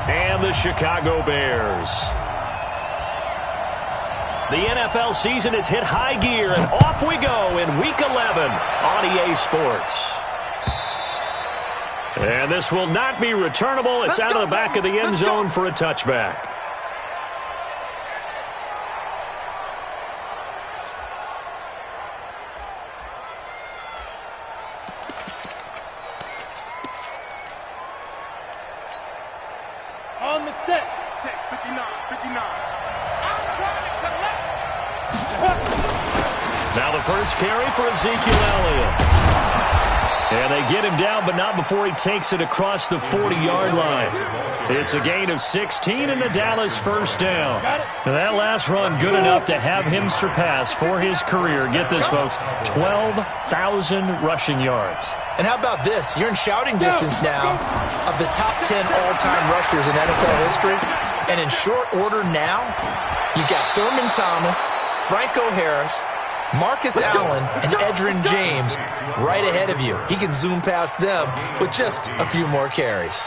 and the Chicago Bears. The NFL season has hit high gear, and off we go in Week 11 on EA Sports. And this will not be returnable. It's out of the back of the end zone for a touchback. On the set. Check 59, 59. I'm trying to collect. Now the first carry for Ezekiel Elliott. And they get him down, but not before he takes it across the 40-yard line. It's a gain of 16 and the Dallas first down. Now that last run good enough to have him surpass for his career. Get this, folks, 12,000 rushing yards. And how about this? You're in shouting distance now of the top 10 all-time rushers in NFL history. And in short order now, you've got Thurman Thomas, Franco Harris, Marcus Allen, and Edgerrin James right ahead of you. He can zoom past them with just a few more carries.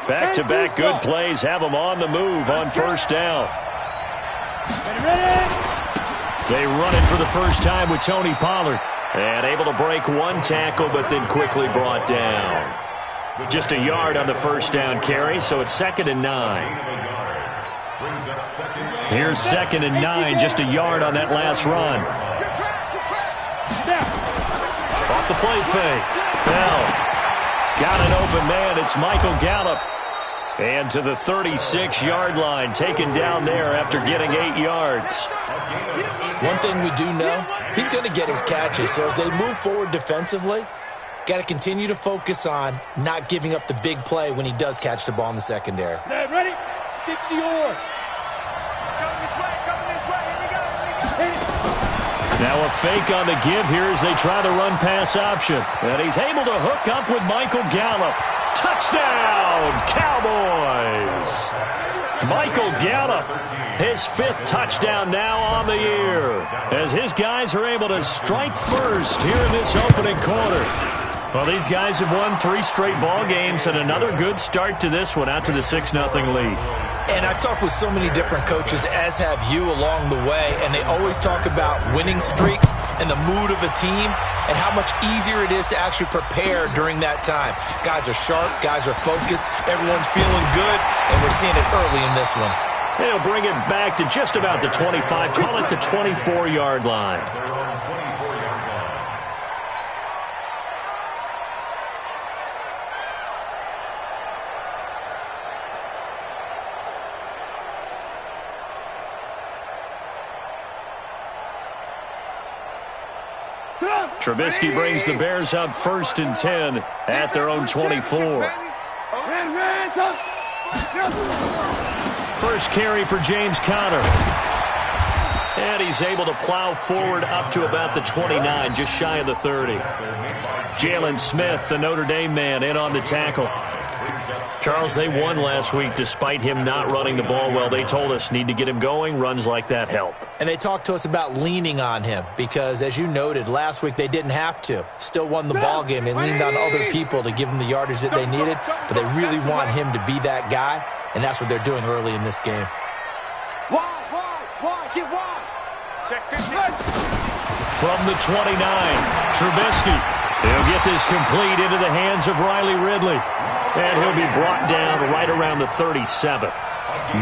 Back-to-back good plays have them on the move on first down. They run it for the first time with Tony Pollard. And able to break one tackle, but then quickly brought down. Just a yard on the first down carry, so it's 2nd and 9. Here's 2nd and 9, just a yard on that last run. Off the play fake. Bell got an open man. It's Michael Gallup. And to the 36-yard line, taken down there after getting 8 yards. One thing we do know, he's going to get his catches. So as they move forward defensively, got to continue to focus on not giving up the big play when he does catch the ball in the secondary. Set, ready? 60-yard. Now a fake on the give here as they try the run-pass option. And he's able to hook up with Michael Gallup. Touchdown, Cowboys! Michael Gallup, his 5th touchdown now on the year, as his guys are able to strike first here in this opening quarter. Well, these guys have won 3 straight ball games and another good start to this one out to the 6-0 lead. And I've talked with so many different coaches, as have you, along the way, and they always talk about winning streaks and the mood of a team and how much easier it is to actually prepare during that time. Guys are sharp, guys are focused, everyone's feeling good, and we're seeing it early in this one. They'll bring it back to just about the 25, call it the 24-yard line. Trubisky brings the Bears up 1st and 10 at their own 24. First carry for James Conner. And he's able to plow forward up to about the 29, just shy of the 30. Jalen Smith, the Notre Dame man, in on the tackle. Charles, they won last week despite him not running the ball well. They told us need to get him going. Runs like that help. And they talked to us about leaning on him because, as you noted, last week they didn't have to. Still won the ball game. They leaned on other people to give them the yardage that they needed, but they really want him to be that guy, and that's what they're doing early in this game. Wide, get wide. Check 50. From the 29, Trubisky. He'll get this complete into the hands of Riley Ridley. And he'll be brought down right around the 37.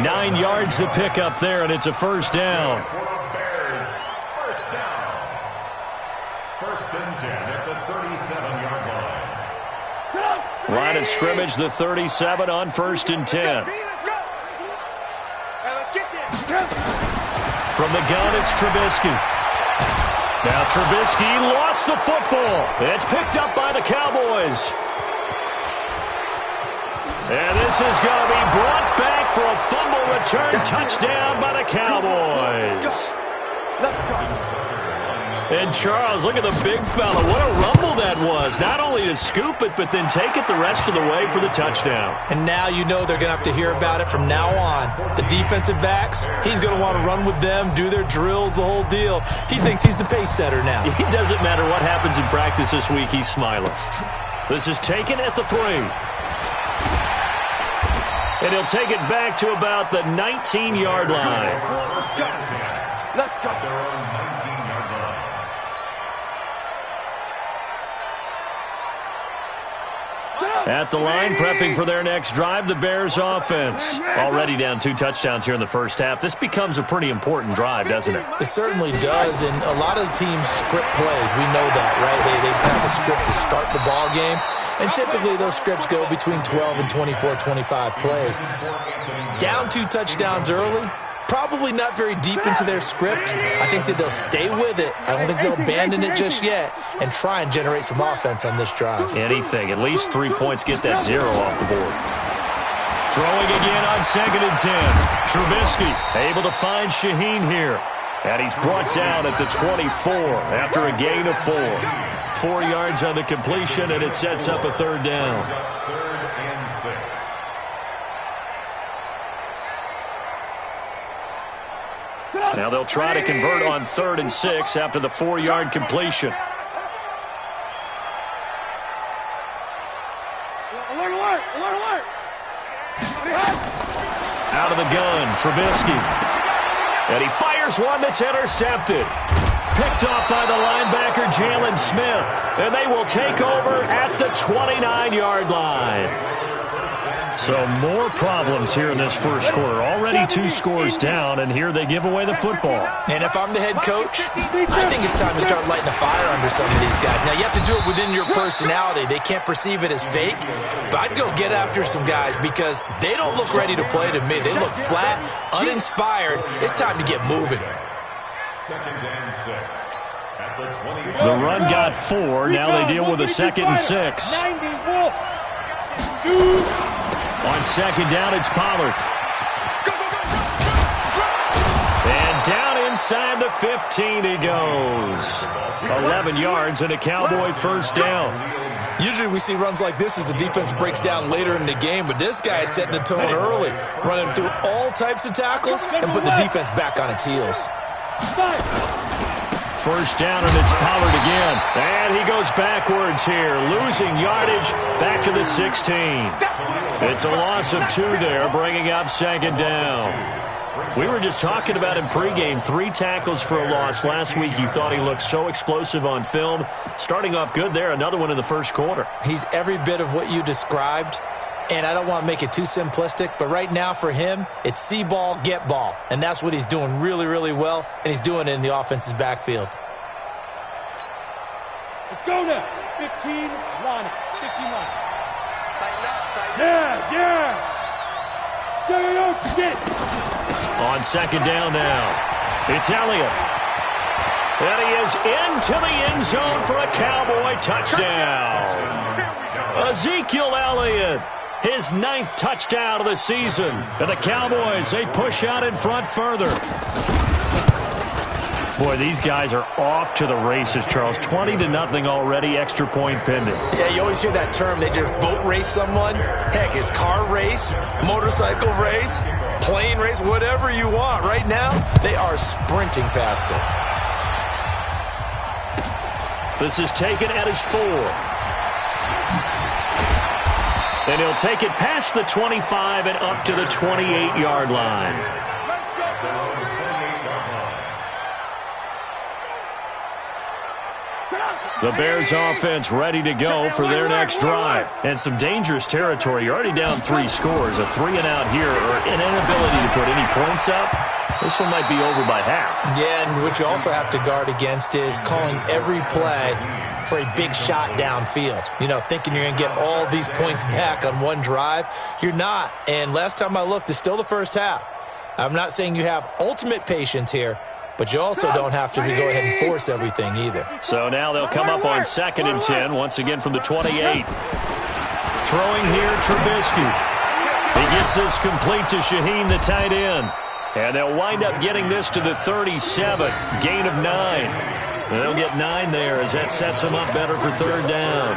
9 yards to pick up there, and it's a first down. First down. 1st and 10 at the 37-yard line. Line of scrimmage, the 37 on 1st and 10. From the gun, it's Trubisky. Now Trubisky lost the football. It's picked up by the Cowboys. And this is going to be brought back for a fumble return touchdown by the Cowboys. And Charles, look at the big fella. What a rumble that was. Not only to scoop it, but then take it the rest of the way for the touchdown. And now you know they're going to have to hear about it from now on. The defensive backs, he's going to want to run with them, do their drills, the whole deal. He thinks he's the pace setter now. It doesn't matter what happens in practice this week, he's smiling. This is taken at the 3. And he'll take it back to about the 19-yard line. Let's go. At the line, prepping for their next drive, the Bears offense. Already down 2 touchdowns here in the first half. This becomes a pretty important drive, doesn't it? It certainly does, and a lot of the teams script plays. We know that, right? They have a script to start the ball game, and typically those scripts go between 12 and 24, 25 plays. Down 2 touchdowns early, probably not very deep into their script. I think that they'll stay with it. I don't think they'll abandon it just yet and try and generate some offense on this drive. Anything. At least 3 points get that 0 off the board. Throwing again on 2nd and 10. Trubisky able to find Shaheen here. And he's brought down at the 24 after a gain of 4. 4 yards on the completion, and it sets up a 3rd down. Now they'll try to convert on 3rd and 6 after the 4-yard completion. Alert, alert, alert, alert. Out of the gun, Trubisky. And he fires one that's intercepted. Picked off by the linebacker, Jalen Smith. And they will take over at the 29-yard line. So more problems here in this first quarter. Already 2 scores down, and here they give away the football. And if I'm the head coach, I think it's time to start lighting a fire under some of these guys. Now, you have to do it within your personality. They can't perceive it as fake, but I'd go get after some guys because they don't look ready to play to me. They look flat, uninspired. It's time to get moving. 2nd and 6. At the 20. The run got 4. Now they deal with a 2nd and 6. 90, Wolf. Shoot. On 2nd down, it's Pollard. And down inside the 15 he goes. 11 yards and a Cowboy 1st down. Usually we see runs like this as the defense breaks down later in the game, but this guy is setting the tone early, running through all types of tackles and putting the defense back on its heels. 1st down, and it's Pollard again. And he goes backwards here, losing yardage back to the 16. It's a loss of 2 there, bringing up 2nd down. We were just talking about him pregame. 3 tackles for a loss. Last week you thought he looked so explosive on film. Starting off good there, another one in the first quarter. He's every bit of what you described, and I don't want to make it too simplistic, but right now for him, it's see ball, get ball. And that's what he's doing really, really well, and he's doing it in the offense's backfield. Let's go now. 15 line. 15 line. Yeah. Get it. On 2nd down now, it's Elliott. And he is into the end zone for a Cowboy touchdown. Ezekiel Elliott, his 9th touchdown of the season. And the Cowboys, they push out in front further. Boy, these guys are off to the races, Charles. 20-0 already, extra point pending. Yeah, you always hear that term. They just boat race someone. Heck, it's car race, motorcycle race, plane race, whatever you want. Right now, they are sprinting past it. This is taken at his 4. And he'll take it past the 25 and up to the 28-yard line. The Bears offense ready to go for their next drive. And some dangerous territory. You're already down 3 scores. A 3-and-out here, or an inability to put any points up. This one might be over by half. Yeah, and what you also have to guard against is calling every play for a big shot downfield. You know, thinking you're going to get all these points back on one drive. You're not. And last time I looked, it's still the first half. I'm not saying you have ultimate patience here, but you also don't have to go ahead and force everything either. So now they'll come up on 2nd and 10, once again from the 28. Throwing here, Trubisky. He gets this complete to Shaheen, the tight end. And they'll wind up getting this to the 37, gain of 9. And they'll get 9 there as that sets them up better for 3rd down.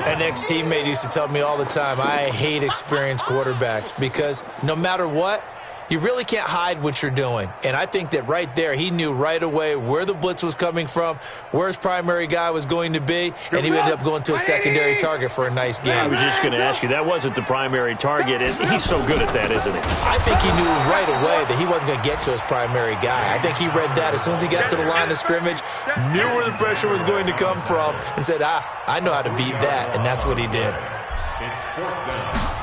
An ex-teammate used to tell me all the time, I hate experienced quarterbacks because no matter what, You really can't hide what you're doing. And I think that right there, he knew right away where the blitz was coming from, where his primary guy was going to be, and he ended up going to a secondary target for a nice game. I was just going to ask you, that wasn't the primary target, and he's so good at that, isn't he? I think he knew right away that he wasn't going to get to his primary guy. I think he read that as soon as he got to the line of scrimmage, knew where the pressure was going to come from, and said, I know how to beat that, and that's what he did. It's 4th down.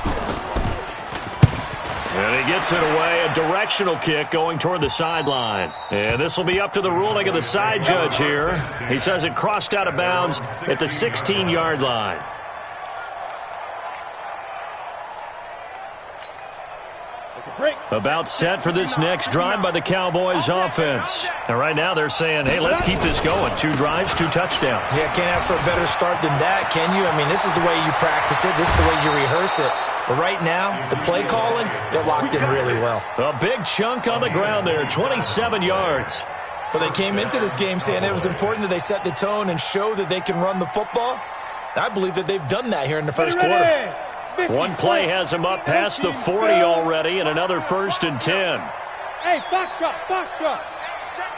And he gets it away, a directional kick going toward the sideline. And this will be up to the ruling of the side judge here. He says it crossed out of bounds at the 16-yard line. About set for this next drive by the Cowboys offense. And right now they're saying, hey, let's keep this going. 2 drives, 2 touchdowns. Yeah, can't ask for a better start than that, can you? I mean, this is the way you practice it. This is the way you rehearse it. But right now, the play calling, they're locked in really well. A big chunk on the ground there, 27 yards. Well, they came into this game saying it was important that they set the tone and show that they can run the football. I believe that they've done that here in the first quarter. One play has him up past the 40 already, and another 1st and 10. Hey, box drop.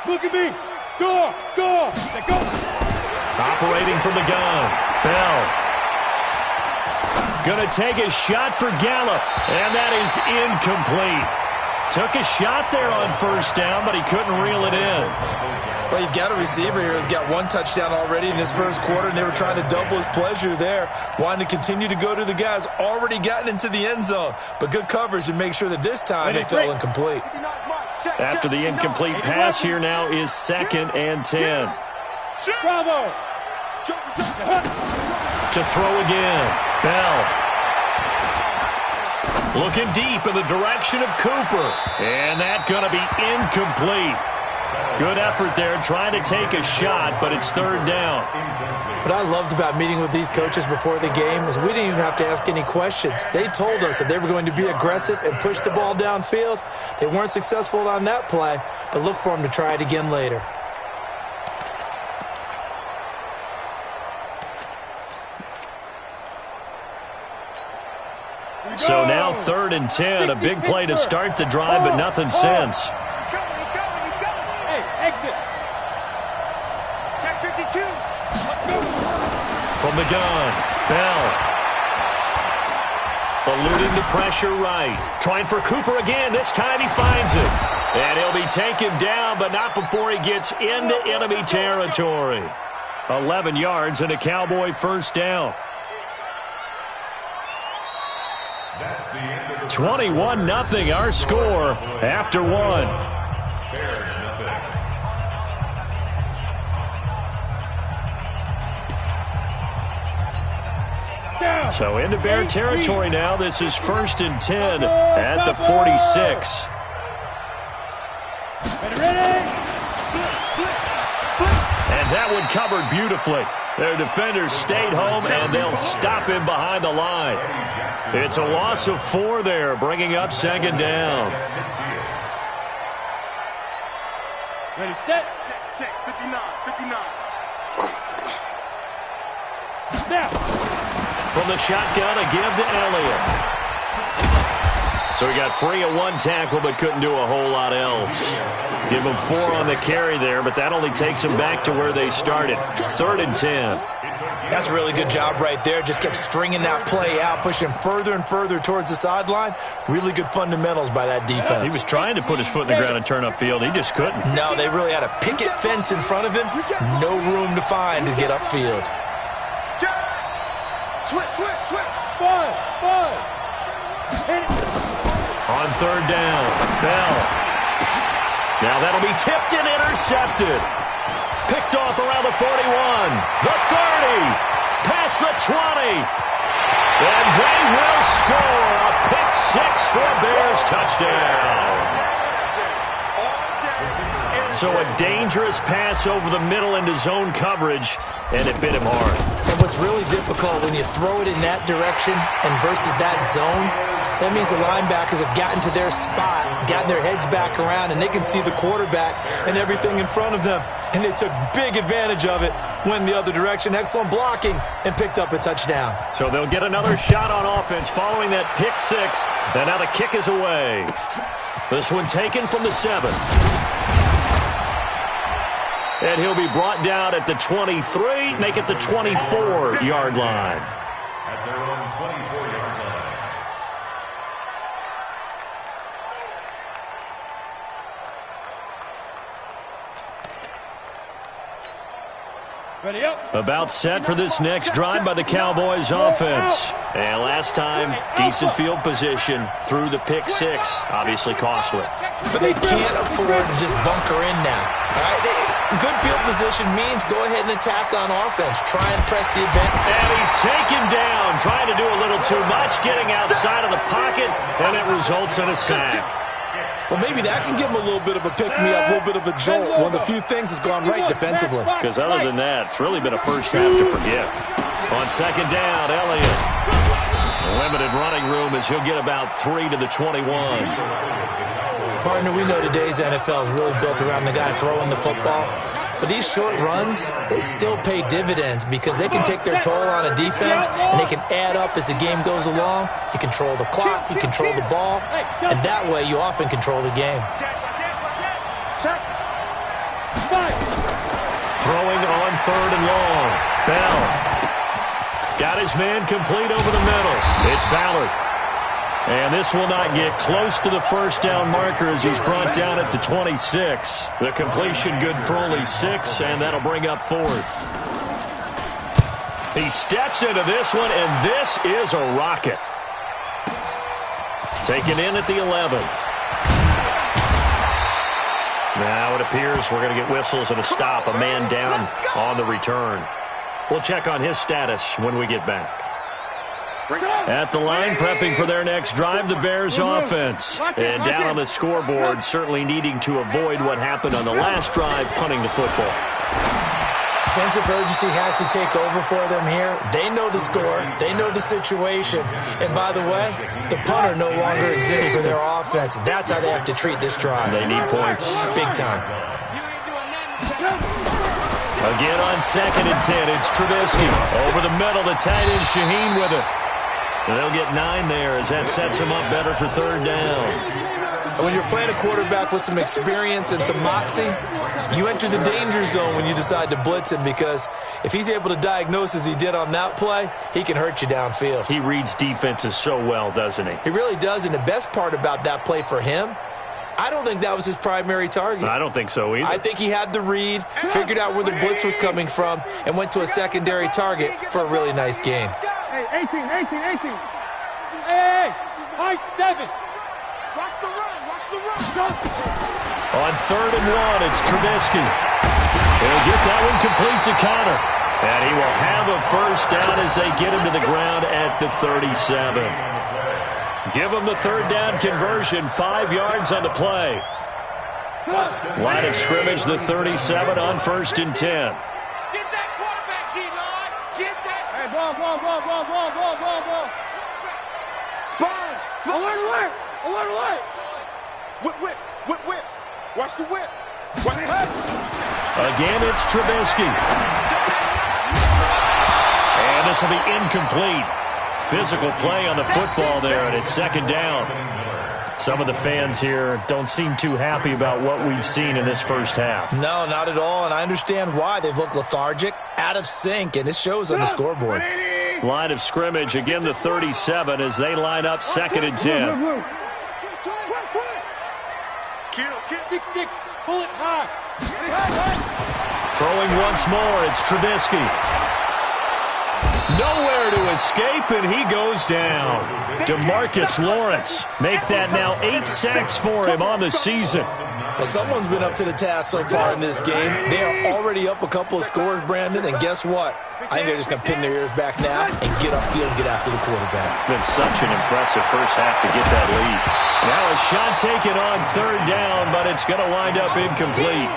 Look at me. Go. Go. Operating from the gun, Bell. Going to take a shot for Gallup, and that is incomplete. Took a shot there on 1st down, but he couldn't reel it in. Well, you've got a receiver here who's got 1 touchdown already in this first quarter, and they were trying to double his pleasure there, wanting to continue to go to the guys already gotten into the end zone. But good coverage to make sure that this time it fell incomplete. After the incomplete pass, here now is 2nd and 10. Bravo. To throw again, Bell. Looking deep in the direction of Cooper. And that's going to be incomplete. Good effort there trying to take a shot, but it's 3rd down. What I loved about meeting with these coaches before the game is we didn't even have to ask any questions. They told us that they were going to be aggressive and push the ball downfield. They weren't successful on that play, but look for them to try it again later. So now 3rd and 10, a big play to start the drive, but nothing since. Hey, exit. Check 52. Let's go. From the gun, Bell. Eluding the pressure right. Trying for Cooper again. This time he finds it. And he'll be taken down, but not before he gets into enemy territory. 11 yards and a Cowboy 1st down. 21-0 our score after 1. So into Bear territory now. This is 1st and 10 at the 46. And that one covered beautifully. Their defenders stayed home, and they'll stop him behind the line. It's a loss of 4 there, bringing up 2nd down. Ready, set. Check, 59. Now. From the shotgun, a give to Elliott. So he got free of 1 tackle, but couldn't do a whole lot else. Give him 4 on the carry there, but that only takes him back to where they started. 3rd and 10. That's a really good job right there. Just kept stringing that play out, pushing further and further towards the sideline. Really good fundamentals by that defense. He was trying to put his foot in the ground and turn upfield. He just couldn't. No, they really had a picket fence in front of him. No room to find to get upfield. Switch. Five. On 3rd down, Bell. Now that'll be tipped and intercepted. Picked off around the 41, the 30, past the 20. And they will score a pick 6 for a Bears touchdown. So a dangerous pass over the middle into zone coverage, and it bit him hard. And what's really difficult when you throw it in that direction and versus that zone, that means the linebackers have gotten to their spot, gotten their heads back around, and they can see the quarterback and everything in front of them. And they took big advantage of it, went the other direction, excellent blocking, and picked up a touchdown. So they'll get another shot on offense following that pick six, and now the kick is away. This one taken from the 7. And he'll be brought down at the 23, make it the 24-yard line. At their own 24-yard line. Ready up. About set for this next drive by the Cowboys offense. And last time, decent field position through the pick six. Obviously costly. But they can't afford to just bunker in now. All right? Good field position means go ahead and attack on offense. Try and press the event. And he's taken down, trying to do a little too much, getting outside of the pocket, and it results in a sack. Well, maybe that can give him a little bit of a pick-me-up, a little bit of a jolt. One of the few things has gone right defensively. Because other than that, it's really been a first half to forget. On second down, Elliott. Limited running room as he'll get about 3 to the 21. Partner, we know today's NFL is really built around the guy throwing the football. But these short runs, they still pay dividends because they can take their toll on a defense and they can add up as the game goes along. You control the clock, you control the ball, and that way you often control the game. Throwing on 3rd and long. Bell. Got his man complete over the middle. It's Ballard. And this will not get close to the first down marker as he's brought down at the 26. The completion good for only 6, and that'll bring up 4th. He steps into this one, and this is a rocket. Taken in at the 11. Now it appears we're going to get whistles and a stop. A man down on the return. We'll check on his status when we get back. At the line, prepping for their next drive, the Bears offense. And down on the scoreboard, certainly needing to avoid what happened on the last drive, punting the football. Sense of urgency has to take over for them here. They know the score. They know the situation. And by the way, the punter no longer exists for their offense. That's how they have to treat this drive. They need points. Big time. Again on 2nd and 10, it's Trubisky. Over the middle, the tight end Shaheen with it. They'll get 9 there as that sets them up better for 3rd down. When you're playing a quarterback with some experience and some moxie, you enter the danger zone when you decide to blitz him because if he's able to diagnose as he did on that play, he can hurt you downfield. He reads defenses so well, doesn't he? He really does, and the best part about that play for him, I don't think that was his primary target. I don't think so either. I think he had the read, figured out where the blitz was coming from, and went to a secondary target for a really nice gain. Hey, 18. Hey, high 7. Watch the run. On 3rd and 1, it's Trubisky. He'll get that one complete to Connor. And he will have a first down as they get him to the ground at the 37. Give him the 3rd down conversion, 5 yards on the play. Line of scrimmage, the 37 on 1st and 10. Get that quarterback, D-line. Get that. Hey, ball. Sponge. Alert. Whip. Watch the whip. Again, it's Trubisky. And this will be incomplete. Physical play on the football there, and it's 2nd down. Some of the fans here don't seem too happy about what we've seen in this first half. No, not at all, and I understand why. They've looked lethargic, out of sync, and it shows on the scoreboard. Line of scrimmage, again the 37 as they line up 2nd and 10. 6-6, pull it high. Throwing once more, it's Trubisky. Nowhere to escape, and he goes down. DeMarcus Lawrence make that now 8 sacks for him on the season. Well, someone's been up to the task so far in this game. They are already up a couple of scores, Brandon, and guess what? I think they're just going to pin their ears back now and get upfield and get after the quarterback. Been such an impressive first half to get that lead. Now a shot taken on 3rd down, but it's going to wind up incomplete.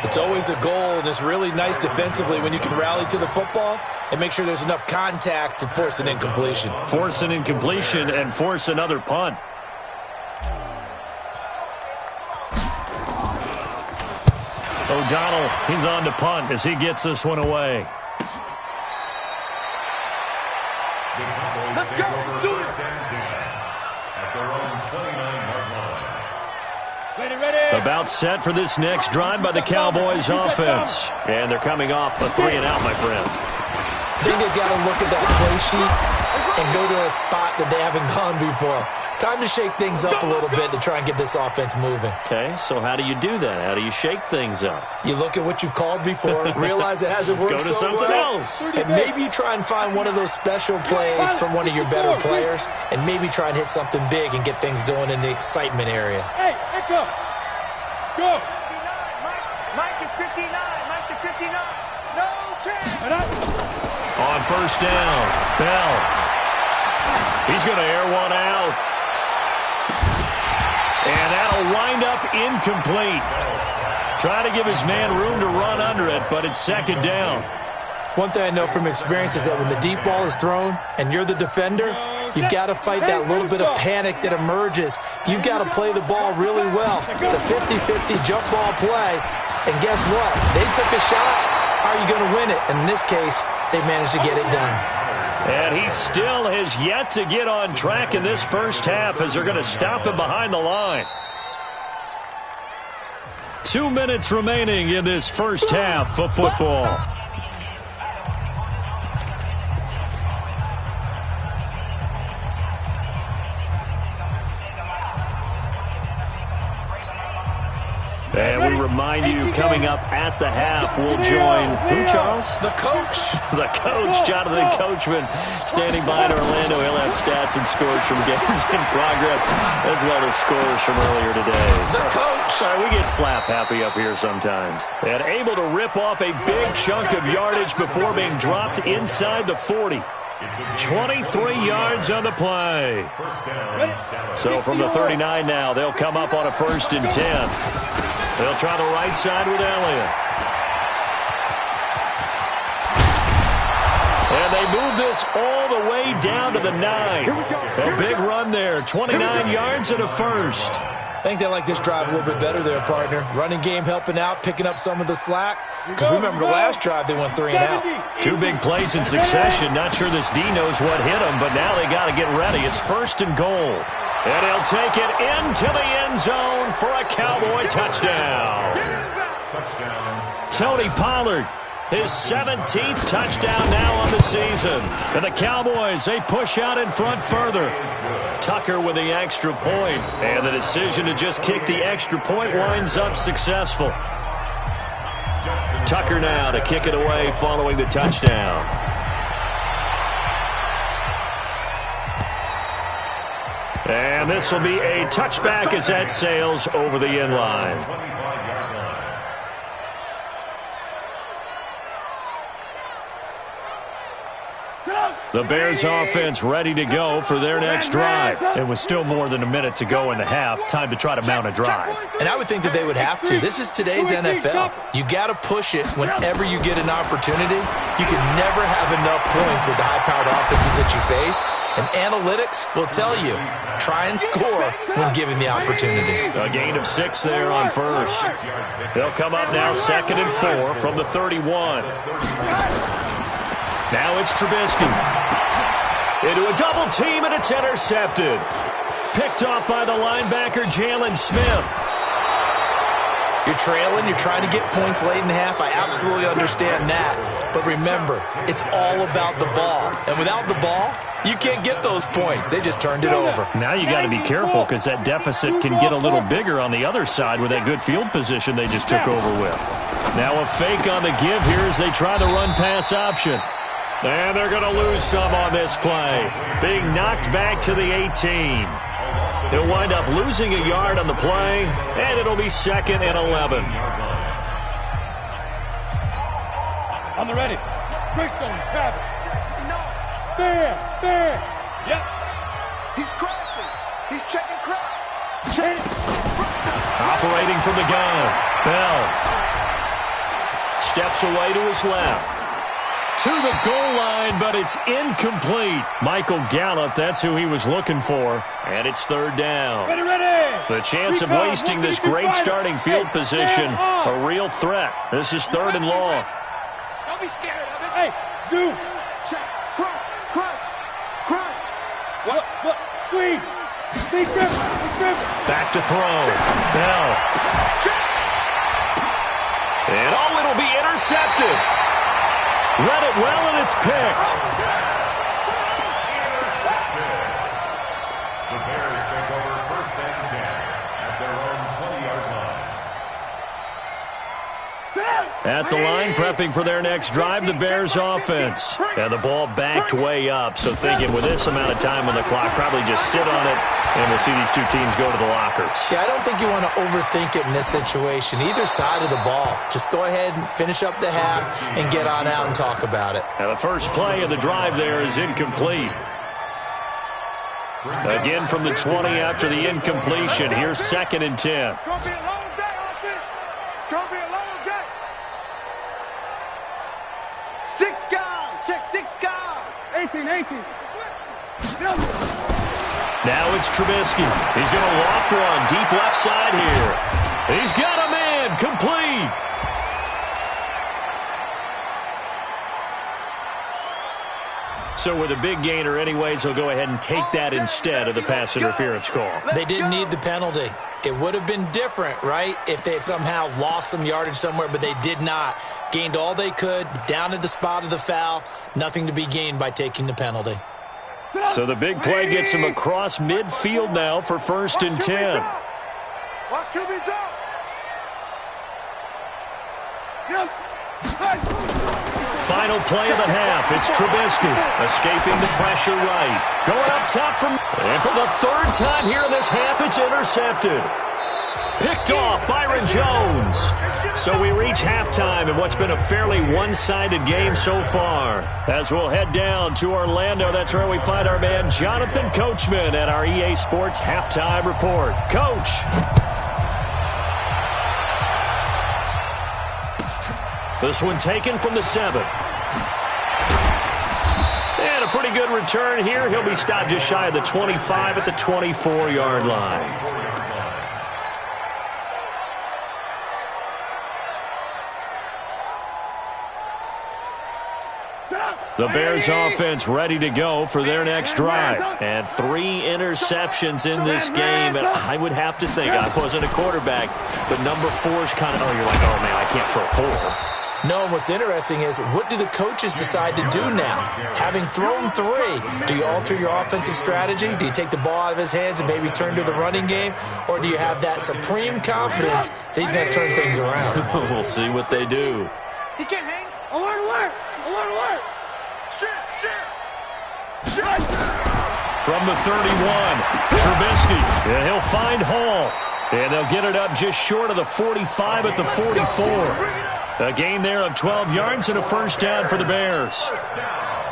It's always a goal, and it's really nice defensively when you can rally to the football and make sure there's enough contact to force an incompletion. Force an incompletion and force another punt. O'Donnell, he's on to punt as he gets this one away. Let's go. Do it. At their own 29-yard line. Ready. About set for this next drive by the Cowboys offense. And they're coming off a 3-and-out, my friend. I think they've got to look at that play sheet and go to a spot that they haven't gone before. Time to shake things up a little bit to try and get this offense moving. Okay, so how do you do that? How do you shake things up? You look at what you've called before, realize it hasn't worked Go to so something well, else. and maybe you try and find one of those special plays from one of your better players, and maybe try and hit something big and get things going in the excitement area. Hey, echo. Go. Mike is 59. Mike is 59. No chance. On first down, Bell. He's going to air one out. And that'll wind up incomplete. Trying to give his man room to run under it, but it's second down. One thing I know from experience is that when the deep ball is thrown and you're the defender, you've got to fight that little bit of panic that emerges. You've got to play the ball really well. It's a 50-50 jump ball play. And guess what? They took a shot. How are you going to win it? And in this case, they managed to get it done. And he still has yet to get on track in this first half as they're going to stop him behind the line. 2 minutes remaining in this first half of football. And we remind you, coming up at the half, we'll join who, Charles? The coach. The coach, Jonathan Coachman, standing by in Orlando. He'll have stats and scores from games in progress, as well as scores from earlier today. The coach. Sorry, we get slap happy up here sometimes. And able to rip off a big chunk of yardage before being dropped inside the 40. 23 yards on the play. So from the 39 now, they'll come up on a 1st and 10. They'll try the right side with Elliott. And they move this all the way down to the 9. A big run there, 29 yards and a 1st. I think they like this drive a little bit better there, partner. Running game helping out, picking up some of the slack. Because remember, the last drive they went 3-and-out. 2 big plays in succession. Not sure this D knows what hit him, but now they got to get ready. It's 1st and goal. And he'll take it into the end zone for a Cowboy touchdown. Tony Pollard, his 17th touchdown now on the season. And the Cowboys, they push out in front further. Tucker with the extra point. And the decision to just kick the extra point winds up successful. Tucker now to kick it away following the touchdown. And this will be a touchback as that sails over the end line. The Bears offense ready to go for their next drive. And with still more than a minute to go in the half, time to try to mount a drive. And I would think that they would have to. This is today's NFL. You got to push it whenever you get an opportunity. You can never have enough points with the high-powered offenses that you face. And analytics will tell you, try and score when given the opportunity. A gain of 6 there on 1st. They'll come up now 2nd and 4 from the 31. Now it's Trubisky. Into a double team, and it's intercepted. Picked off by the linebacker, Jalen Smith. You're trailing, you're trying to get points late in the half. I absolutely understand that. But remember, it's all about the ball. And without the ball, you can't get those points. They just turned it over. Now you got to be careful because that deficit can get a little bigger on the other side with that good field position they just took over with. Now a fake on the give here as they try the run-pass option. And they're going to lose some on this play. Being knocked back to the 18. He'll wind up losing a yard on the play, and it'll be 2nd and 11. On the ready. Greystone, Travis. There. Yep. He's crossing. He's checking crowd. Check. Operating from the gun. Bell. steps away to his left. To the goal line, but it's incomplete. Michael Gallup, that's who he was looking for. And it's third down. Ready, ready. The chance of wasting this great starting field position, a real threat. This is third and long. Don't be scared of it. Hey, zoom. Check. Crunch. Crunch. Crunch. What? Squeeze. Big grip. Back to throw. Bell. And it'll be intercepted. Read it well, and it's picked. The Bears take over first and 10 at their own 20-yard line. At the line, prepping for their next drive, the Bears offense. And the ball backed way up, so thinking with this amount of time on the clock, probably just sit on it, and we'll see these two teams go to the lockers. Yeah, I don't think you want to overthink it in this situation. Either side of the ball. Just go ahead and finish up the half and get on out and talk about it. Now the first play of the drive there is incomplete. Again from the 20 after the incompletion. Here's second and 10. It's going to be a long day, offense. It's going to be a long day. 6 guard. Check 6 guard. 18. Now it's Trubisky. He's going to loft run deep left side here. He's got a man. Complete. So with a big gainer anyways, he'll go ahead and take that instead of the pass interference call. They didn't need the penalty. It would have been different, right, if they had somehow lost some yardage somewhere, but they did not. Gained all they could, down at the spot of the foul. Nothing to be gained by taking the penalty. So the big play gets him across midfield now for first and 10. Watch QB drop. Final play of the half. It's Trubisky escaping the pressure right. Going up top and for the third time here in this half, it's intercepted. Picked off Byron Jones. So we reach halftime in what's been a fairly one-sided game so far. As we'll head down to Orlando, that's where we find our man Jonathan Coachman at our EA Sports Halftime Report. Coach. This one taken from the 7. And a pretty good return here. He'll be stopped just shy of the 25 at the 24-yard line. The Bears offense ready to go for their next drive. And 3 interceptions in this game. And I would have to think, I wasn't a quarterback, but number 4 is kind of, you're like, oh, man, I can't throw 4. No, what's interesting is what do the coaches decide to do now? Having thrown 3, do you alter your offensive strategy? Do you take the ball out of his hands and maybe turn to the running game? Or do you have that supreme confidence that he's going to turn things around? We'll see what they do. He can't hang. Alert. From the 31, Trubisky. And he'll find Hall. And they'll get it up just short of the 45 at the 44. A gain there of 12 yards and a first down for the Bears.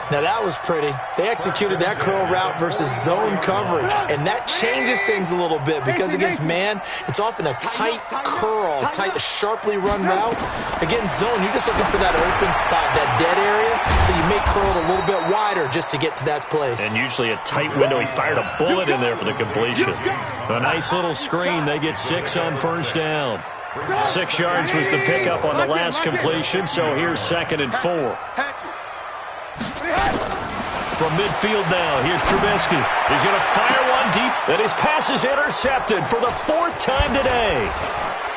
Now that was pretty. They executed that curl route versus zone coverage, and that changes things a little bit because against man, it's often a tight curl, tight, sharply run route. Against zone, you're just looking for that open spot, that dead area, so you may curl it a little bit wider just to get to that place. And usually a tight window. He fired a bullet in there for the completion. A nice little screen. They get 6 on first down. 6 yards was the pickup on the last completion, so here's second and 4. From midfield now, here's Trubisky. He's going to fire one deep, and his pass is intercepted for the 4th time today.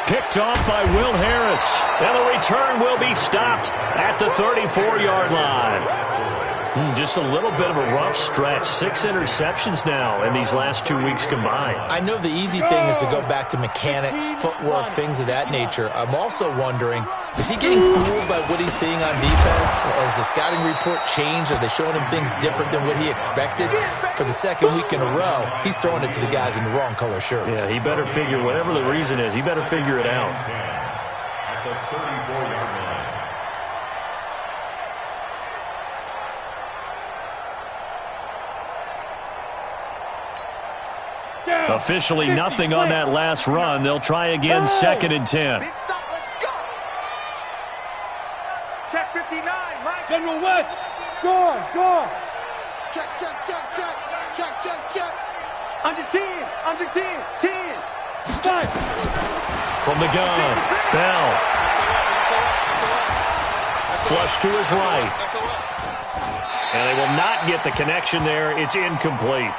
Picked off by Will Harris, and the return will be stopped at the 34-yard line. Just a little bit of a rough stretch. 6 interceptions now in these last 2 weeks combined. I know the easy thing is to go back to mechanics, footwork, things of that nature. I'm also wondering, is he getting fooled by what he's seeing on defense? Has the scouting report changed? Are they showing him things different than what he expected? For the 2nd week in a row, he's throwing it to the guys in the wrong color shirts. Yeah, he better figure, whatever the reason is, he better figure it out. At the 34-yard line. Officially nothing on that last run. They'll try again, 2nd and 10. Go. Check. Under 10. 10. 5. From the gun, Bell. Flush to his right. And they will not get the connection there. It's incomplete.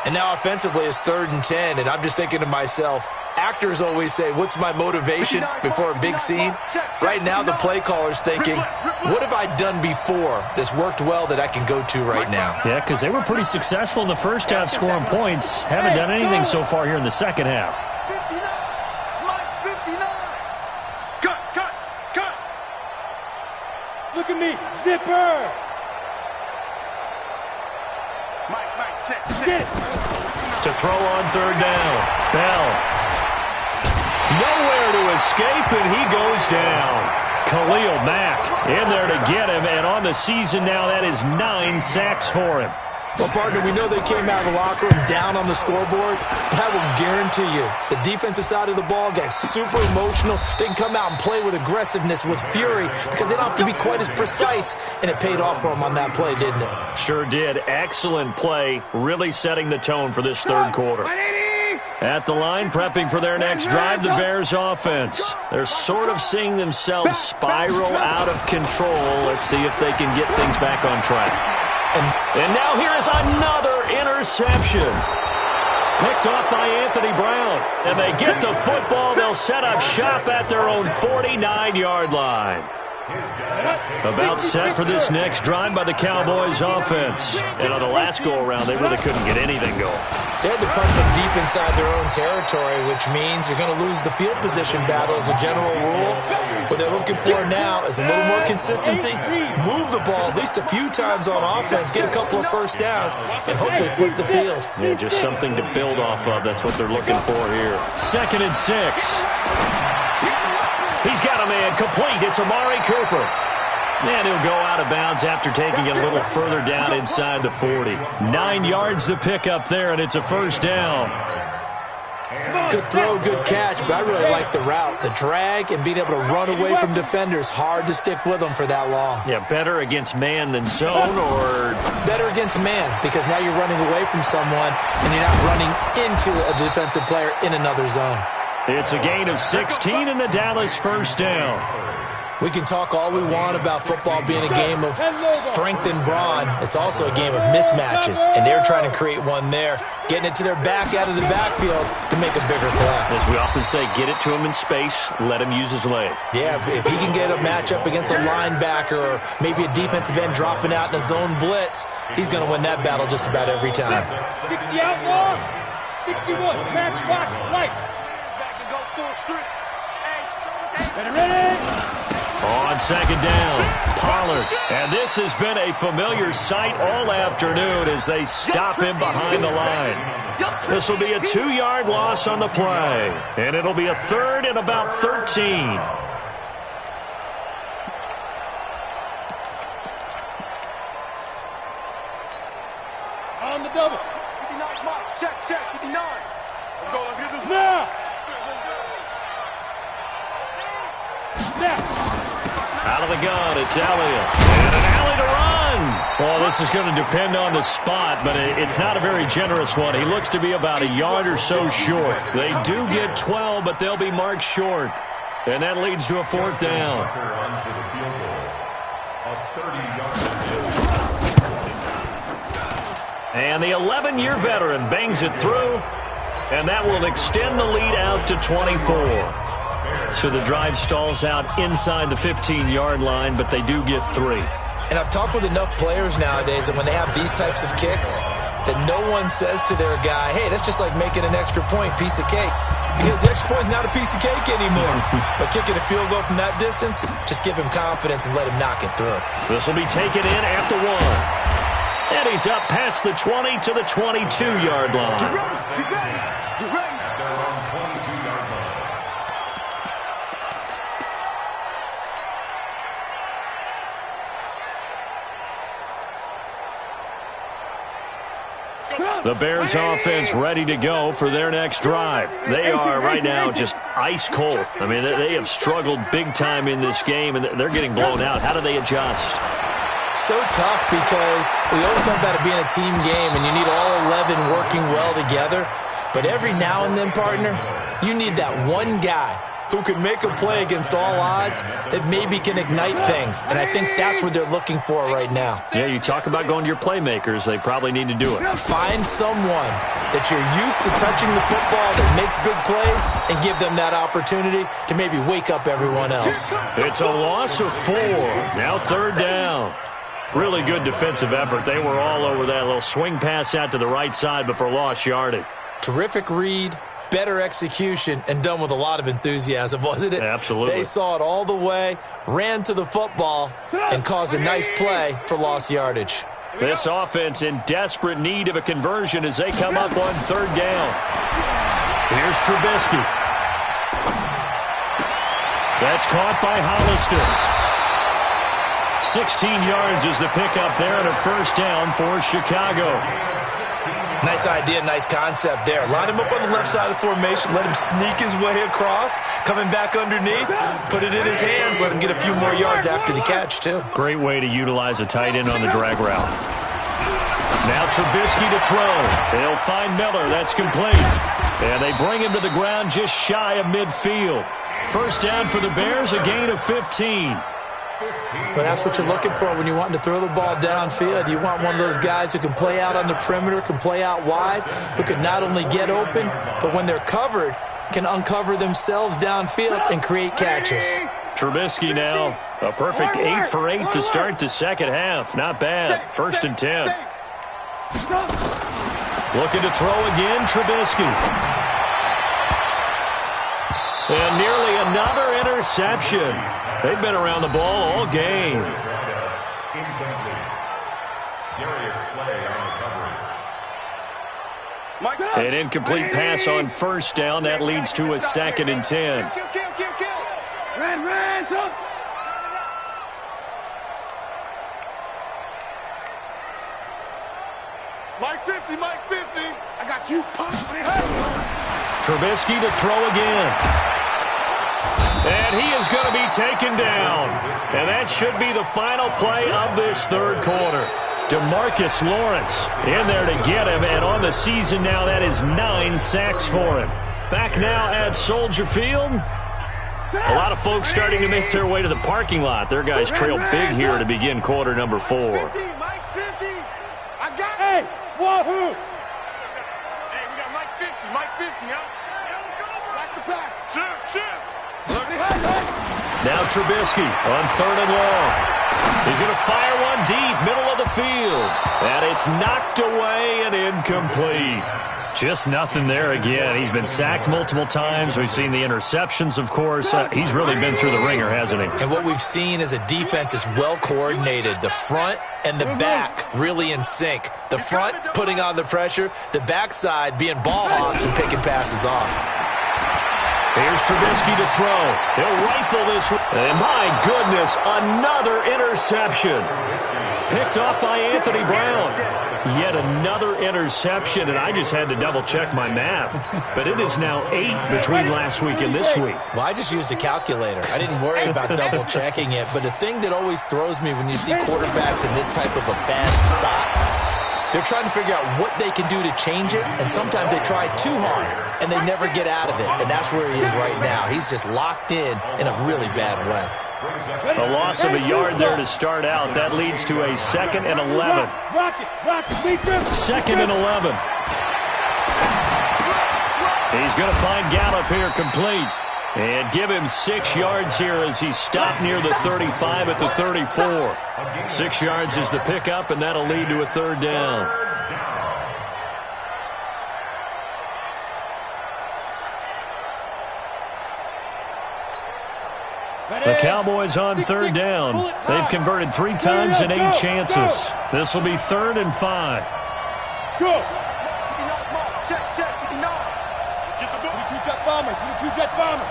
And now offensively it's 3rd and 10, and I'm just thinking to myself, actors always say, what's my motivation before a big scene? Right now the play caller's thinking, what have I done before that's worked well that I can go to right now? Yeah, because they were pretty successful in the first half scoring points. Haven't done anything so far here in the second half. 59. Mike 59. Cut. Look at me. Zipper. Mike, check. Get it. To throw on 3rd down. Bell. Nowhere to escape, and he goes down. Khalil Mack in there to get him, and on the season now, that is 9 sacks for him. Well, partner, we know they came out of the locker room down on the scoreboard, but I will guarantee you the defensive side of the ball got super emotional. They can come out and play with aggressiveness, with fury, because they don't have to be quite as precise, and it paid off for them on that play, didn't it? Sure did. Excellent play, really setting the tone for this 3rd quarter. At the line, prepping for their next drive, the Bears offense. They're sort of seeing themselves spiral out of control. Let's see if they can get things back on track. And now here is another interception. Picked off by Anthony Brown. And they get the football. They'll set up shop at their own 49-yard line. About set for this next drive by the Cowboys offense. And on the last go-around, they really couldn't get anything going. They had to punt them deep inside their own territory, which means you're going to lose the field position battle as a general rule. What they're looking for now is a little more consistency, move the ball at least a few times on offense, get a couple of first downs, and hopefully flip the field. Yeah, just something to build off of. That's what they're looking for here. 2nd and 6. He's got a man complete. It's Amari Cooper. And he'll go out of bounds after taking it a little further down inside the 40. 9 yards to pick up there, and it's a 1st down. Good throw, good catch, but I really like the route. The drag and being able to run away from defenders, hard to stick with them for that long. Yeah, better against man than zone, or better against man, because now you're running away from someone and you're not running into a defensive player in another zone. It's a gain of 16 in the Dallas 1st down. We can talk all we want about football being a game of strength and brawn. It's also a game of mismatches, and they're trying to create one there, getting it to their back out of the backfield to make a bigger play. As we often say, get it to him in space, let him use his leg. Yeah, if he can get a matchup against a linebacker or maybe a defensive end dropping out in a zone blitz, he's going to win that battle just about every time. 60 outlaw. 61. Matchbox lights. Back and go full street. Ready? On 2nd down, Pollard. And this has been a familiar sight all afternoon as they stop him behind the line. This will be a 2-yard loss on the play. And it'll be a 3rd and about 13. On the double. 59 Mike. Check. 59. Let's get this Now. Now. Out of the gun, it's Elliott. And an alley to run. Well, this is going to depend on the spot, but it's not a very generous one. He looks to be about a yard or so short. They do get 12, but they'll be marked short. And that leads to a 4th down. And the 11-year veteran bangs it through, and that will extend the lead out to 24. So the drive stalls out inside the 15-yard line, but they do get 3. And I've talked with enough players nowadays that when they have these types of kicks, that no one says to their guy, hey, that's just like making an extra point, piece of cake. Because the extra point is not a piece of cake anymore. But kicking a field goal from that distance, just give him confidence and let him knock it through. This will be taken in at the 1. And he's up past the 20 to the 22-yard line. Get ready. The Bears offense ready to go for their next drive. They are right now just ice cold. I mean, they have struggled big time in this game, and they're getting blown out. How do they adjust? So tough because we always talk about it being a team game and you need all 11 working well together. But every now and then, partner, you need that one guy who can make a play against all odds that maybe can ignite things. And I think that's what they're looking for right now. Yeah, you talk about going to your playmakers. They probably need to do it. Find someone that you're used to touching the football that makes big plays and give them that opportunity to maybe wake up everyone else. It's a loss of 4. Now 3rd down. Really good defensive effort. They were all over that little swing pass out to the right side, but for lost yardage. Terrific read, better execution, and done with a lot of enthusiasm, wasn't it? Absolutely. They saw it all the way, ran to the football, and caused a nice play for lost yardage. This offense in desperate need of a conversion as they come up on 3rd down. Here's Trubisky. That's caught by Hollister. 16 yards is the pickup there and a 1st down for Chicago. Nice idea, nice concept there. Line him up on the left side of the formation, let him sneak his way across, coming back underneath, put it in his hands, let him get a few more yards after the catch, too. Great way to utilize a tight end on the drag route. Now Trubisky to throw. They'll find Miller. That's complete. And they bring him to the ground just shy of midfield. 1st down for the Bears, a gain of 15. Well, that's what you're looking for when you're wanting to throw the ball downfield. You want one of those guys who can play out on the perimeter, can play out wide, who can not only get open, but when they're covered, can uncover themselves downfield and create catches. Trubisky now, a perfect 8 for 8 to start the 2nd half. Not bad. 1st and 10. Looking to throw again, Trubisky. And nearly another interception. They've been around the ball all game. An incomplete pass on 1st down. That leads to a 2nd and 10. Mike 50, Mike 50. I got you, Pop. Trubisky to throw again. And he is going to be taken down. And that should be the final play of this 3rd quarter. DeMarcus Lawrence in there to get him. And on the season now, that is 9 sacks for him. Back now at Soldier Field. A lot of folks starting to make their way to the parking lot. Their guys trail big here to begin quarter number 4. Mike's 50. I got it. Hey, wahoo. Hey, we got Mike 50. Mike 50, huh? That's the pass. Shift. Now Trubisky on 3rd and long. He's going to fire one deep, middle of the field. And it's knocked away and incomplete. Just nothing there again. He's been sacked multiple times. We've seen the interceptions, of course. He's really been through the ringer, hasn't he? And what we've seen is a defense that's well coordinated. The front and the back really in sync. The front putting on the pressure. The backside being ball hawks and picking passes off. Here's Trubisky to throw. He'll rifle this. And my goodness, another interception. Picked off by Anthony Brown. Yet another interception, and I just had to double-check my math. But it is now 8 between last week and this week. Well, I just used a calculator. I didn't worry about double-checking it. But the thing that always throws me when you see quarterbacks in this type of a bad spot, they're trying to figure out what they can do to change it, and sometimes they try too hard, and they never get out of it. And that's where he is right now. He's just locked in a really bad way. A loss of a yard there to start out. That leads to a 2nd and 11. 2nd and 11. He's going to find Gallup here complete. And give him 6 yards here as he stopped near the 35 at the 34. 6 yards is the pickup, and that'll lead to a 3rd down. The Cowboys on 3rd down. They've converted 3 times in 8 chances. This will be 3rd and 5. Go. Check. 59. Get the ball. 22 jet bombers. 22 jet bombers.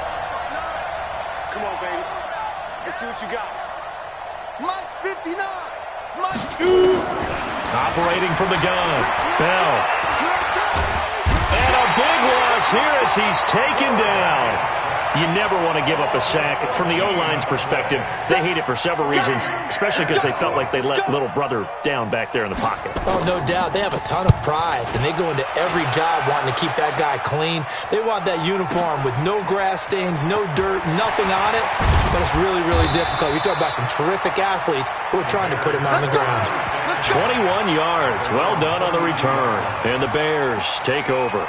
Come on, baby. Let's see what you got. Mike's 59. Mike's 2. Operating from the gun. Bell. And a big loss here as he's taken down. You never want to give up a sack. From the O-line's perspective, they hate it for several reasons, especially because they felt like they let little brother down back there in the pocket. Oh, no doubt. They have a ton of pride, and they go into every job wanting to keep that guy clean. They want that uniform with no grass stains, no dirt, nothing on it. But it's really, really difficult. You're talking about some terrific athletes who are trying to put him on the ground. 21 yards. Well done on the return. And the Bears take over.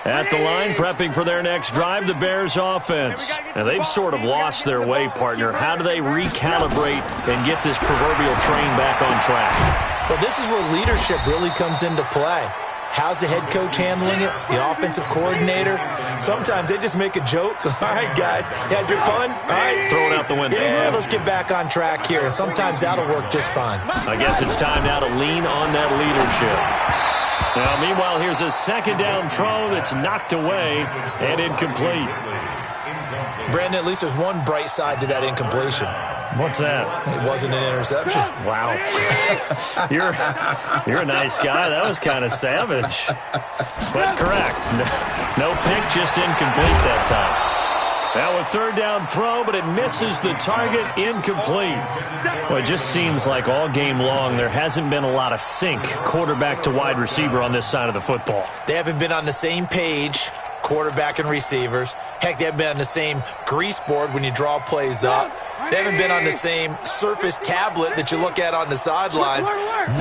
At the line, prepping for their next drive, the Bears offense. And they've sort of lost their way, partner. How do they recalibrate and get this proverbial train back on track? Well, this is where leadership really comes into play. How's the head coach handling it? The offensive coordinator? Sometimes they just make a joke. All right, guys, had your fun? All right. Throw it out the window. Yeah, let's get back on track here. And sometimes that'll work just fine. I guess it's time now to lean on that leadership. Now, meanwhile, here's a second down throw that's knocked away and incomplete. Brandon, at least there's one bright side to that incompletion. What's that? It wasn't an interception. Wow. You're a nice guy. That was kind of savage. But correct. No pick, just incomplete that time. Now a third down throw, but it misses the target, incomplete. Well, it just seems like all game long there hasn't been a lot of sync quarterback to wide receiver on this side of the football. They haven't been on the same page, quarterback and receivers. Heck, they haven't been on the same grease board when you draw plays up. They haven't been on the same Surface tablet that you look at on the sidelines.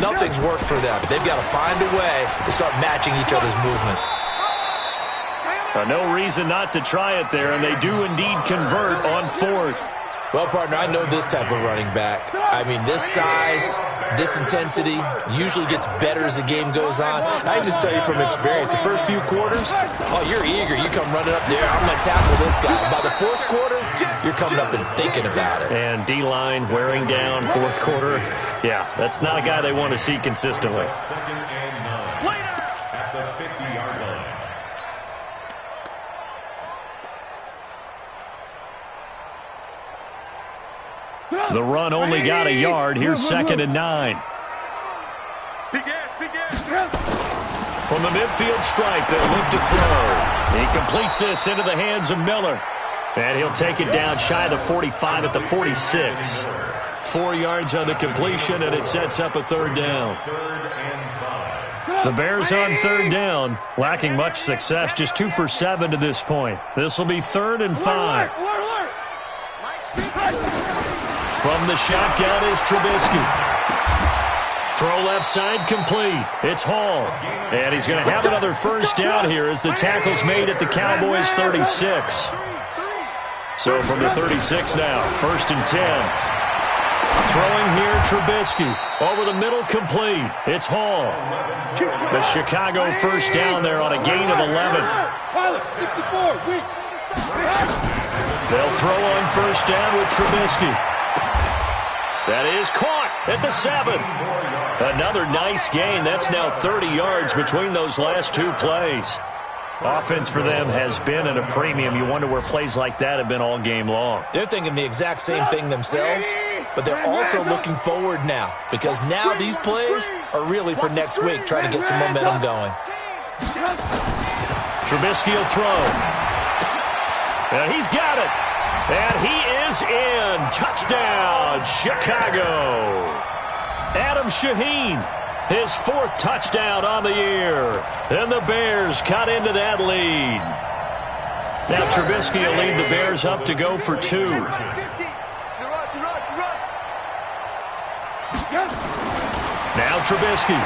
Nothing's worked for them. They've got to find a way to start matching each other's movements. No reason not to try it there, and they do indeed convert on fourth. Well, partner, I know this type of running back. I mean, this size, this intensity usually gets better as the game goes on. I just tell you from experience, the first few quarters, oh, you're eager. You come running up there, I'm going to tackle this guy. By the fourth quarter, you're coming up and thinking about it. And D-line wearing down fourth quarter. Yeah, that's not a guy they want to see consistently. Second and 9 at the 50-yard line. The run only got a yard. Here's second and 9. From the midfield stripe, they'll look to throw. He completes this into the hands of Miller. And he'll take it down shy of the 45 at the 46. 4 yards on the completion, and it sets up a third down. The Bears on third down, lacking much success, just 2 for 7 to this point. This will be 3rd and 5. From the shotgun is Trubisky. Throw left side complete. It's Hall. And he's going to have another first down here as the tackle's made at the Cowboys' 36. So from the 36 now, 1st and 10. Throwing here, Trubisky. Over the middle, complete. It's Hall. The Chicago first down there on a gain of 11. They'll throw on first down with Trubisky. That is caught at the 7. Another nice gain. That's now 30 yards between those last 2 plays. Offense for them has been at a premium. You wonder where plays like that have been all game long. They're thinking the exact same thing themselves, but they're also looking forward now because now these plays are really for next week, trying to get some momentum going. Trubisky will throw. And he's got it. And he is in. Touchdown, Chicago. Adam Shaheen, his 4th touchdown on the year. And the Bears cut into that lead. Now Trubisky will lead the Bears up to go for 2. Now Trubisky.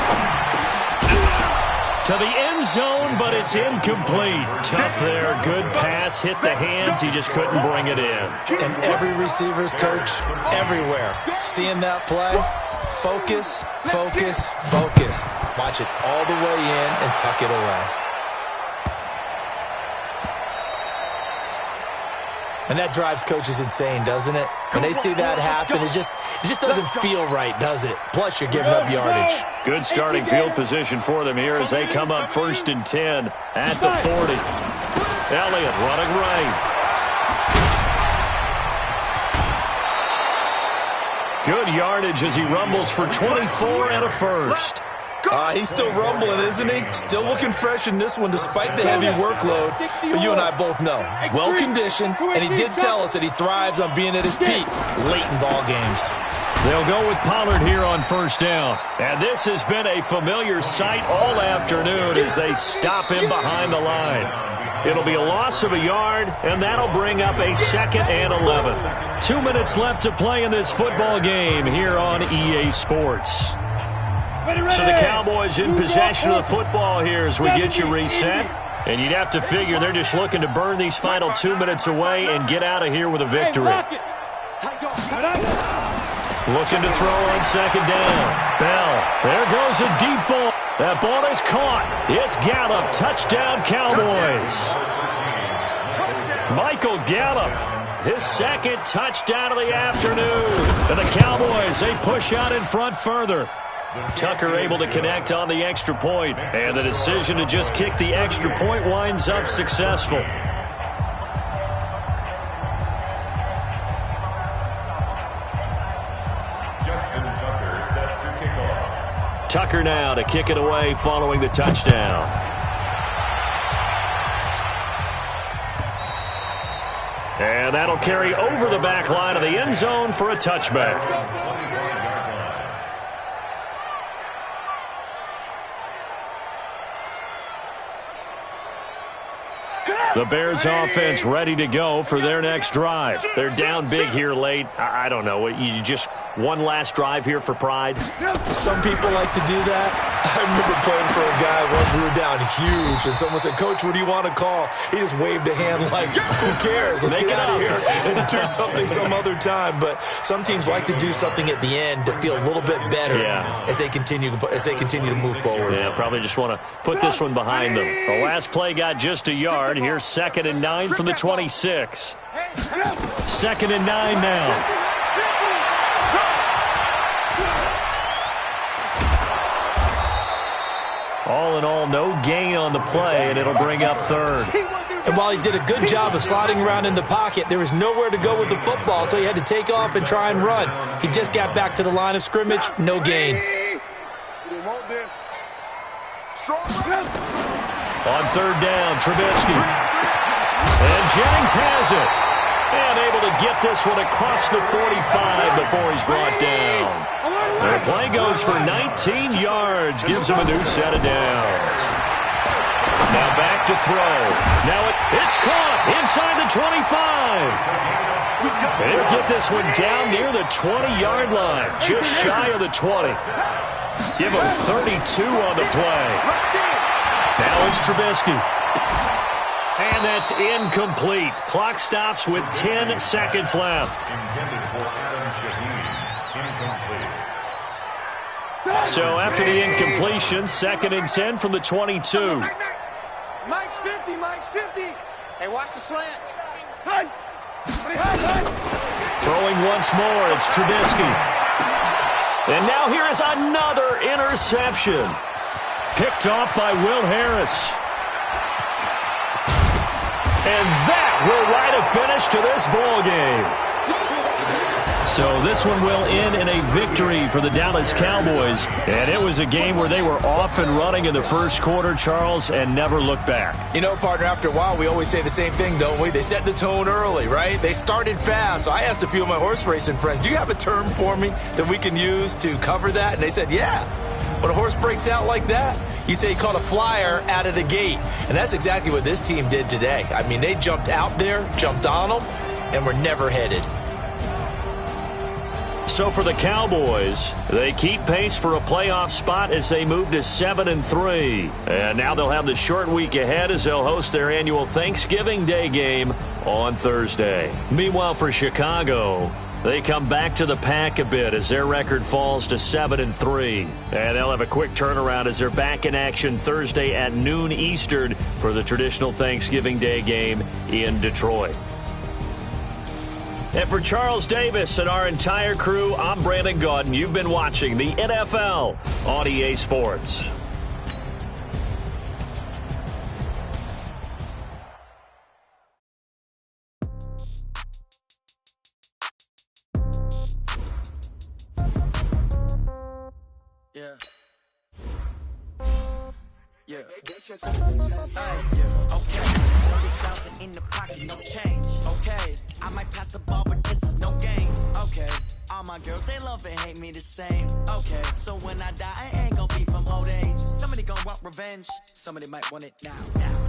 To the end zone, but it's incomplete. Tough there. Good pass. Hit the hands. He just couldn't bring it in. And every receiver's coach everywhere. Seeing that play, focus, focus, focus. Watch it all the way in and tuck it away. And that drives coaches insane, doesn't it? When they see that happen, it just doesn't feel right, does it? Plus, you're giving up yardage. Good starting field position for them here as they come up 1st and 10 at the 40. Elliott running right. Good yardage as he rumbles for 24 and a first. He's still rumbling, isn't he? Still looking fresh in this one despite the heavy workload. But you and I both know, well-conditioned, and he did tell us that he thrives on being at his peak late in ball games. They'll go with Pollard here on first down. And this has been a familiar sight all afternoon as they stop him behind the line. It'll be a loss of a yard, and that'll bring up a 2nd and 11. 2 minutes left to play in this football game here on EA Sports. So the Cowboys in possession of the football here as we get you reset. And you'd have to figure they're just looking to burn these final 2 minutes away and get out of here with a victory. Looking to throw on 2nd down. Bell. There goes a deep ball. That ball is caught. It's Gallup. Touchdown, Cowboys. Michael Gallup. His 2nd touchdown of the afternoon. And the Cowboys, they push out in front further. Tucker able to connect on the extra point. And the decision to just kick the extra point winds up successful. Tucker now to kick it away following the touchdown. And that'll carry over the back line of the end zone for a touchback. The Bears offense ready to go for their next drive. They're down big here late. I don't know. You just one last drive here for pride? Some people like to do that. I remember playing for a guy once we were down huge, and someone said, "Coach, what do you want to call?" He just waved a hand like, "Who cares? Let's get out of here and do something some other time." But some teams like to do something at the end to feel a little bit better as they continue to move forward. Yeah, probably just want to put this one behind them. The last play got just a yard. Here's 2nd and 9 from the 26. 2nd and 9 now. All in all, no gain on the play, and it'll bring up 3rd. And while he did a good job of sliding around in the pocket, there was nowhere to go with the football, so he had to take off and try and run. He just got back to the line of scrimmage, no gain. On 3rd down, Trubisky. And Jennings has it. And able to get this one across the 45 before he's brought down. The play goes for 19 yards. Gives him a new set of downs. Now back to throw. Now it's caught inside the 25. They'll get this one down near the 20-yard line. Just shy of the 20. Give him 32 on the play. Now it's Trubisky. And that's incomplete. Clock stops with 10 seconds left. So after the incompletion, 2nd and 10 from the 22. Mike's 50, Mike's 50. Hey, watch the slant. Throwing once more, it's Trubisky. And now here is another interception. Picked off by Will Harris. And that will write a finish to this ball game. So this one will end in a victory for the Dallas Cowboys. And it was a game where they were off and running in the first quarter, Charles, and never looked back. You know, partner, after a while, we always say the same thing, don't we? They set the tone early, right? They started fast. So I asked a few of my horse racing friends, do you have a term for me that we can use to cover that? And they said, yeah. When a horse breaks out like that, you say he caught a flyer out of the gate. And that's exactly what this team did today. I mean, they jumped out there, jumped on them, and were never headed. So for the Cowboys, they keep pace for a playoff spot as they move to 7-3. And now they'll have the short week ahead as they'll host their annual Thanksgiving Day game on Thursday. Meanwhile, for Chicago, they come back to the pack a bit as their record falls to 7-3. And they'll have a quick turnaround as they're back in action Thursday at noon Eastern for the traditional Thanksgiving Day game in Detroit. And for Charles Davis and our entire crew, I'm Brandon Gaudin. You've been watching the NFL on EA Sports. Yeah. Yeah. Okay. 30,000 in the pocket, no change. Okay. I might pass the ball, but this is no game. Okay. All my girls, they love and hate me the same. Okay. So when I die, I ain't gon' be from old age. Somebody gon' want revenge. Somebody might want it now.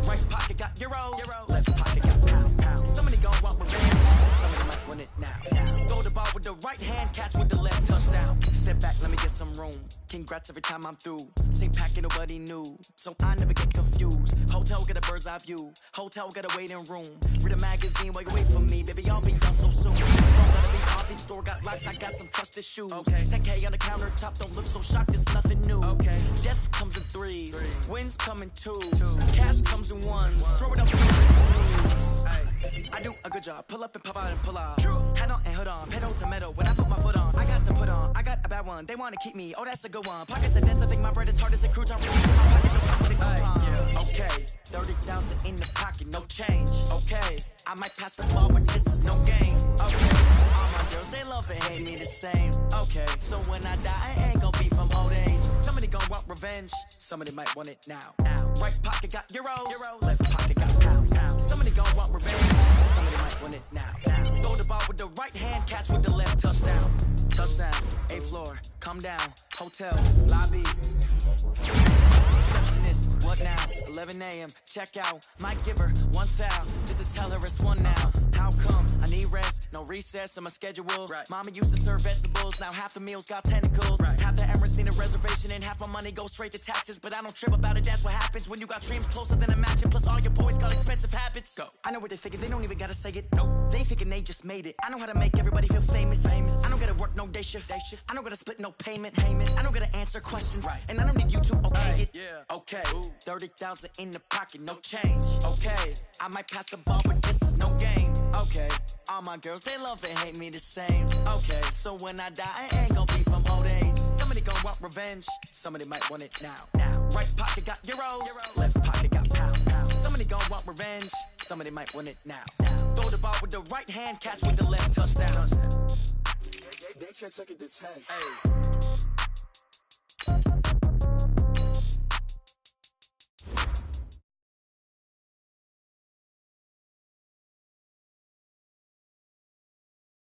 Right pocket got euros. Left pocket got pound. Somebody gon' want revenge. Somebody might want it now. Throw the ball with the right hand, catch with the left, touchdown. Step back, let me get some room. Congrats every time I'm through. Same packet, nobody knew. So I never get confused. Hotel get a bird's eye view. Hotel get a waiting room. Read a magazine while you wait for me. Baby, I'll be done so soon. Phone gotta be off, each store got locks. I got some trusted shoes. Okay. 10K on the countertop, don't look so shocked, it's nothing new. Okay. Death comes in threes. Wins come in twos. Cash comes in ones. Throw it up for the news. I do a good job. Pull up and pop out and pull out. Head on and hood on. Pedal to metal. When I put my foot on, I got to put on. I got a bad one. They wanna keep me. Oh, that's a good one. Pockets and dents. I think my bread is hard as a crew. Jump in my pocket. No pop with a coupon. Okay. 30,000 in the pocket. No change. Okay. I might pass the ball, but this is no game. Okay. All my girls, they love and hate me the same. Okay. So when I die, I ain't gon' be from old age. Somebody gon' want revenge. Somebody might want it now. Right pocket got euros. Left pocket got pound. Somebody gon' want revenge. Somebody might want it now. Throw the ball with the right hand, catch with the left, touchdown. Touchdown, 8th floor, come down, hotel, lobby. Receptionist, what now? 11 a.m., check out. Might give her one foul, just to tell her it's one now. How come? I need rest, no recess on my schedule. Right. Mama used to serve vegetables, now half the meals got tentacles. Right. Half the Emirates need a reservation and half my money goes straight to taxes. But I don't trip about it, that's what happens when you got dreams closer than a match. Plus all your boys got expensive habits. Go. I know what they thinking, they don't even gotta say it. Nope. They thinking they just made it. I know how to make everybody feel famous. I don't gotta work no day shift. I don't gotta split no payment. I don't gotta answer questions. Right. And I don't need you to okay it. Yeah. Okay. 30,000 in the pocket, no change. Okay. I might pass the ball, but this is no game. Okay. All my girls, they love and hate me the same. Okay. So when I die, I ain't gon' be from old age. Somebody gon' want revenge. Somebody might want it now. Right pocket got euros. Left pocket got pound. Somebody gon' want revenge. Somebody might want it now. Throw the ball with the right hand, catch with the left, touchdown. JAYCya260's.